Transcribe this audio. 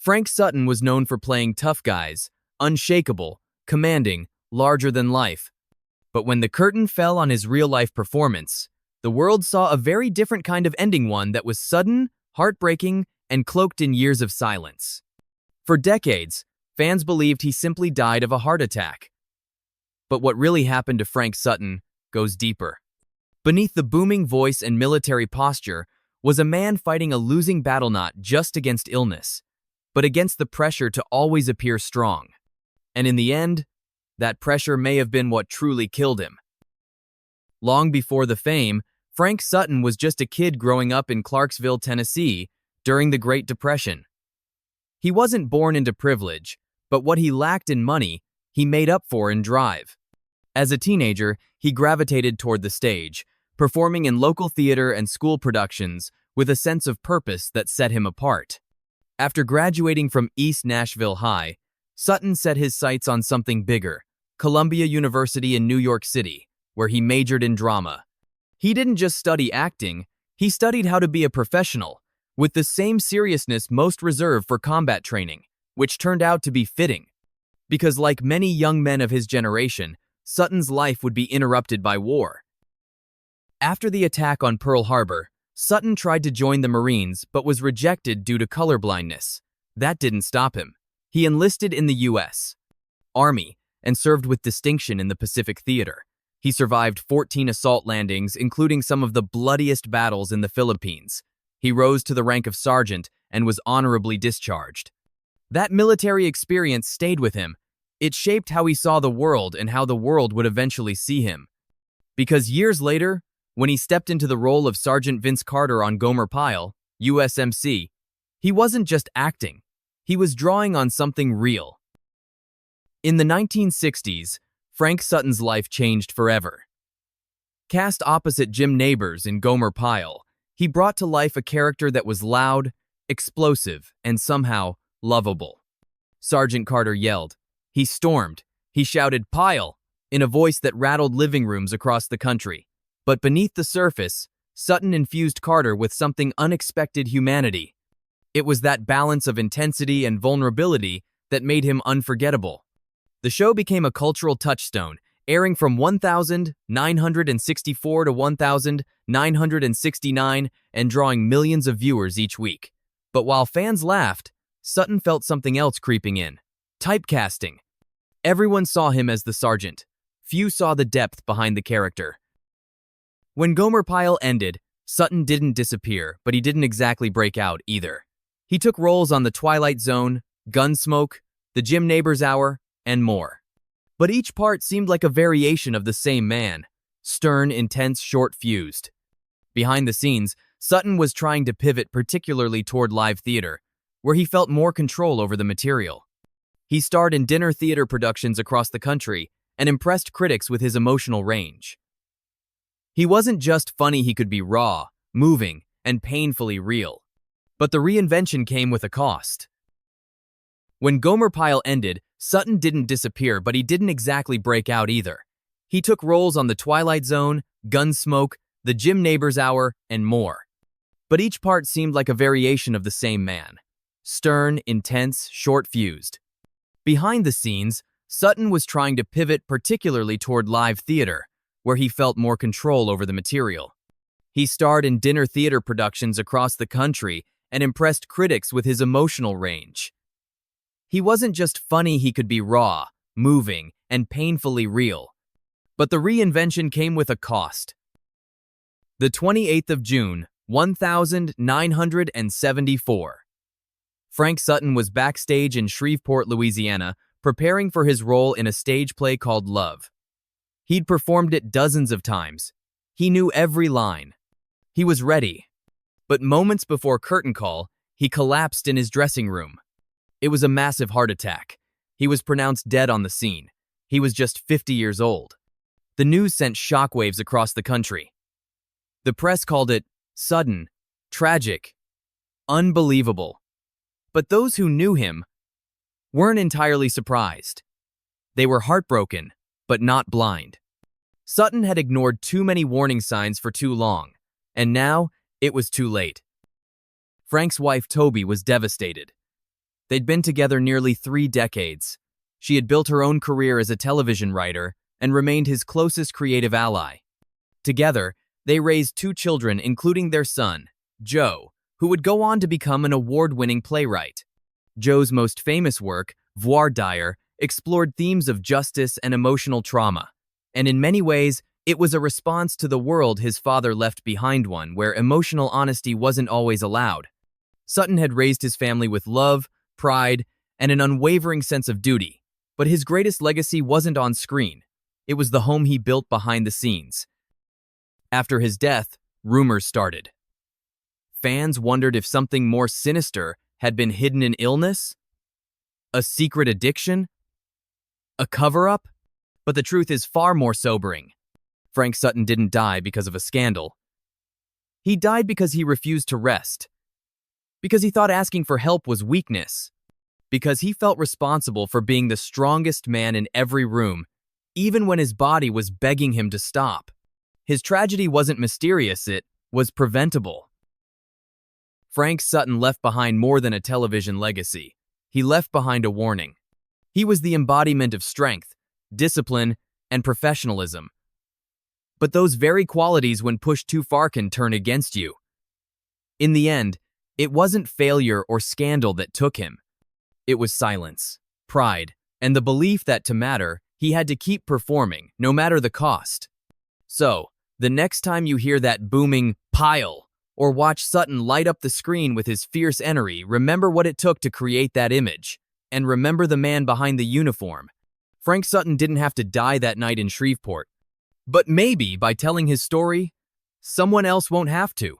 Frank Sutton was known for playing tough guys, unshakable, commanding, larger than life. But when the curtain fell on his real-life performance, the world saw a very different kind of ending, one that was sudden, heartbreaking, and cloaked in years of silence. For decades, fans believed he simply died of a heart attack. But what really happened to Frank Sutton goes deeper. Beneath the booming voice and military posture was a man fighting a losing battle, not just against illness, but against the pressure to always appear strong. And in the end, that pressure may have been what truly killed him. Long before the fame, Frank Sutton was just a kid growing up in Clarksville, Tennessee, during the Great Depression. He wasn't born into privilege, but what he lacked in money, he made up for in drive. As a teenager, he gravitated toward the stage, performing in local theater and school productions with a sense of purpose that set him apart. After graduating from East Nashville High, Sutton set his sights on something bigger, Columbia University in New York City, where he majored in drama. He didn't just study acting, he studied how to be a professional, with the same seriousness most reserved for combat training, which turned out to be fitting. Because like many young men of his generation, Sutton's life would be interrupted by war. After the attack on Pearl Harbor, Sutton tried to join the Marines but was rejected due to colorblindness. That didn't stop him. He enlisted in the U.S. Army and served with distinction in the Pacific Theater. He survived 14 assault landings, including some of the bloodiest battles in the Philippines. He rose to the rank of sergeant and was honorably discharged. That military experience stayed with him. It shaped how he saw the world and how the world would eventually see him. Because years later, when he stepped into the role of Sergeant Vince Carter on Gomer Pyle, USMC, he wasn't just acting. He was drawing on something real. In the 1960s, Frank Sutton's life changed forever. Cast opposite Jim Nabors in Gomer Pyle, he brought to life a character that was loud, explosive, and somehow lovable. Sergeant Carter yelled. He stormed. He shouted, "Pyle!" in a voice that rattled living rooms across the country. But beneath the surface, Sutton infused Carter with something unexpected: humanity. It was that balance of intensity and vulnerability that made him unforgettable. The show became a cultural touchstone, airing from 1964 to 1969 and drawing millions of viewers each week. But while fans laughed, Sutton felt something else creeping in: typecasting. Everyone saw him as the sergeant. Few saw the depth behind the character. When Gomer Pyle ended, Sutton didn't disappear, but he didn't exactly break out either. He took roles on The Twilight Zone, Gunsmoke, The Jim Nabors Hour, and more. But each part seemed like a variation of the same man: stern, intense, short-fused. Behind the scenes, Sutton was trying to pivot particularly toward live theater, where he felt more control over the material. He starred in dinner theater productions across the country and impressed critics with his emotional range. He wasn't just funny, he could be raw, moving, and painfully real. But the reinvention came with a cost. When Gomer Pyle ended, Sutton didn't disappear, but he didn't exactly break out either. He took roles on The Twilight Zone, Gunsmoke, The Jim Nabors Hour, and more. But each part seemed like a variation of the same man: stern, intense, short-fused. Behind the scenes, Sutton was trying to pivot particularly toward live theater, where he felt more control over the material. He starred in dinner theater productions across the country and impressed critics with his emotional range. He wasn't just funny, he could be raw, moving, and painfully real. But the reinvention came with a cost. The 28th of June, 1974. Frank Sutton was backstage in Shreveport, Louisiana, preparing for his role in a stage play called Love. He'd performed it dozens of times. He knew every line. He was ready. But moments before curtain call, he collapsed in his dressing room. It was a massive heart attack. He was pronounced dead on the scene. He was just 50 years old. The news sent shockwaves across the country. The press called it sudden, tragic, unbelievable. But those who knew him weren't entirely surprised. They were heartbroken, but not blind. Sutton had ignored too many warning signs for too long, and now it was too late. Frank's wife, Toby, was devastated. They'd been together nearly 3 decades. She had built her own career as a television writer and remained his closest creative ally. Together, they raised 2 children, including their son, Joe, who would go on to become an award-winning playwright. Joe's most famous work, Voir dire, explored themes of justice and emotional trauma, and in many ways, it was a response to the world his father left behind, one where emotional honesty wasn't always allowed. Sutton had raised his family with love, pride, and an unwavering sense of duty, but his greatest legacy wasn't on screen. It was the home he built behind the scenes. After his death, rumors started. Fans wondered if something more sinister had been hidden: in illness, a secret addiction, a cover-up. But the truth is far more sobering. Frank Sutton didn't die because of a scandal. He died because he refused to rest, because he thought asking for help was weakness, because he felt responsible for being the strongest man in every room, even when his body was begging him to stop. His tragedy wasn't mysterious, it was preventable. Frank Sutton left behind more than a television legacy. He left behind a warning. He was the embodiment of strength, discipline, and professionalism. But those very qualities, when pushed too far, can turn against you. In the end, it wasn't failure or scandal that took him. It was silence, pride, and the belief that to matter, he had to keep performing, no matter the cost. So, the next time you hear that booming pile or watch Sutton light up the screen with his fierce energy, remember what it took to create that image, and remember the man behind the uniform. Frank Sutton didn't have to die that night in Shreveport. But maybe by telling his story, someone else won't have to.